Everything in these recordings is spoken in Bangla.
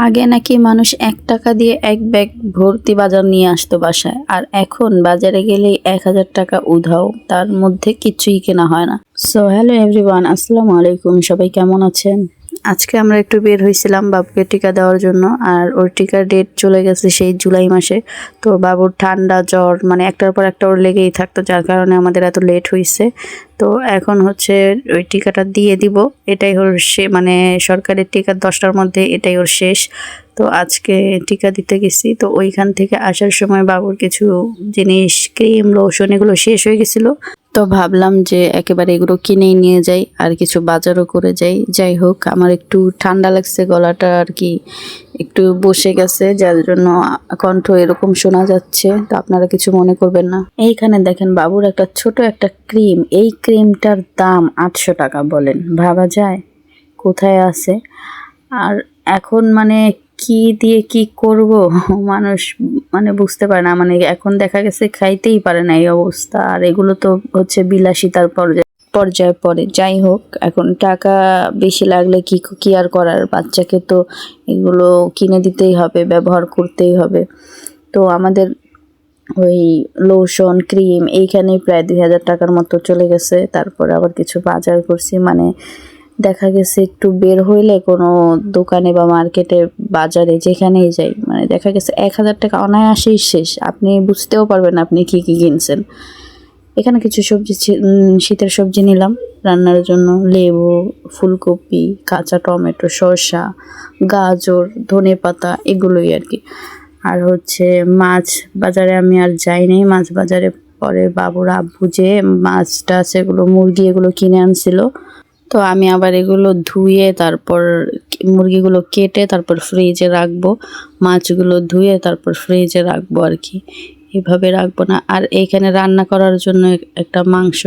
আগে নাকি মানুষ ১ টাকা দিয়ে ১ ব্যাগ ভর্তি বাজার নিয়ে আসতো বাসায়, আর এখন বাজারে গেলেই ১,০০০ টাকা উধাও, তার মধ্যে কিছুই কেনা হয় না। সো হ্যালো এভরিওয়ান, আসসালামু আলাইকুম। সবাই কেমন আছেন? আজকে আমরা একটু বের হয়েছিলাম বাবুকে টিকা দেওয়ার জন্য, আর ওর টিকার ডেট চলে গেছে সেই জুলাই মাসে। তো বাবুর ঠান্ডা জ্বর মানে একটার পর একটা ওর লেগেই থাকতো, যার কারণে আমাদের এত লেট হয়েছে। তো এখন হচ্ছে ওই টিকাটা দিয়ে দিব, এটাই ওর মানে সরকারের টিকা 10টার মধ্যে এটাই ওর শেষ। তো আজকে টিকা দিতে গেছি, তো ওইখান থেকে আসার সময় বাবুর কিছু জিনিস ক্রিম লোশন এগুলো শেষ হয়ে গেছিলো। তো ভাবলাম যে একেবারে এগুলো কিনেই নিয়ে যাই, আর কিছু বাজারও করে যাই। যাই হোক, আমার একটু ঠান্ডা লাগছে, গলাটা আর কি একটু বসে গেছে, যার জন্য কণ্ঠ এরকম শোনা যাচ্ছে। তো আপনারা কিছু মনে করবেন না। এইখানে দেখেন বাবুর একটা ছোট একটা ক্রিম, এই ক্রিমটার দাম 800 টাকা। বলেন ভাবা যায় কোথায় আছে? আর এখন মানে কি দিয়ে কি করব মানুষ মানে বুঝতে পারে না। মানে এখন দেখা গেছে খাইতেই পারে না এই অবস্থা। আর এগুলো তো হচ্ছে বিলাসিতার পর্যায়ে পড়ে। যাই হোক, এখন টাকা বেশি লাগলে কি আর করার, বাচ্চাকে তো এগুলো কিনে দিতেই হবে, ব্যবহার করতেই হবে। তো আমাদের ওই লোশন ক্রিম এইখানেই প্রায় ২,০০০ টাকার মতো চলে গেছে। তারপরে আবার কিছু বাজার করছি, মানে দেখা গেছে একটু বের হইলে কোনো দোকানে বা মার্কেটে বাজারে যেখানেই যাই, মানে দেখা গেছে ১,০০০ টাকা অনায়াসেই শেষ। আপনি বুঝতেও পারবেন আপনি কি কিনছেন। এখানে কিছু সবজি শীতের সবজি নিলাম রান্নার জন্য, লেবু, ফুলকপি, কাঁচা টমেটো, শসা, গাজর, ধনেপাতা, এগুলোই আর কি। আর হচ্ছে মাছ বাজারে আমি আর যাই নাই। মাছ বাজারে পরে বাবুর আব্বু যে মাছটা সেগুলো মুরগি এগুলো কিনে আনছিল। তো আমি আবার এগুলো ধুয়ে তারপর মুরগিগুলো কেটে তারপর ফ্রিজে রাখবো, মাছগুলো ধুয়ে তারপর ফ্রিজে রাখবো আর কি, এভাবে রাখবো না। আর এইখানে রান্না করার জন্য একটা মাংস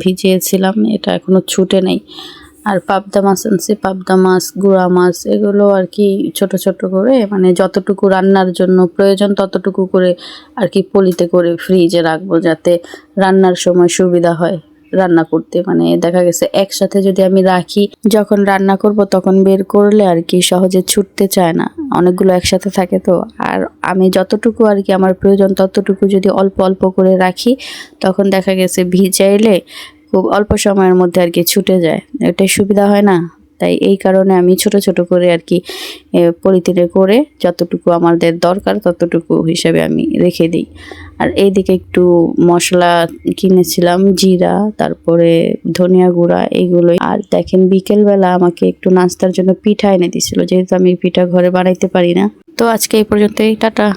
ভিজিয়েছিলাম, এটা এখনো ছুটে নেই। আর পাবদা মাছ আনছি, পাবদা মাছ, গুঁড়া মাছ, এগুলো আর কি ছোট ছোট করে মানে যতটুকু রান্নার জন্য প্রয়োজন ততটুকু করে আর কি পলিতে করে ফ্রিজে রাখবো, যাতে রান্নার সময় সুবিধা হয় রান্না করতে। মানে দেখা গেছে একসাথে যদি আমি রাখি, যখন রান্না করব তখন বের করলে আর কি সহজে ছুটতে চায় না, অনেকগুলো একসাথে থাকে। তো আর আমি যতটুকু আর কি আমার প্রয়োজন ততটুকু যদি অল্প অল্প করে রাখি, তখন দেখা গেছে ভিজাইলে খুব অল্প সময়ের মধ্যে আর কি ছুটে যায়, এটাই সুবিধা হয় না। তাই এই কারণে আমি ছোট ছোট করে আর কি পলিথিনে করে যতটুকু আমাদের দরকার ততটুকু হিসেবে আমি রেখে দিই। আর এইদিকে একটু মশলা কিনেছিলাম, জিরা, তারপরে ধনিয়া গুঁড়া, এইগুলোই। আর দেখেন বিকেলবেলা আমাকে একটু নাস্তার জন্য পিঠা এনে দিছিল, যেহেতু আমি পিঠা ঘরে বানাইতে পারি না। তো আজকে এই পর্যন্তই, টাটা।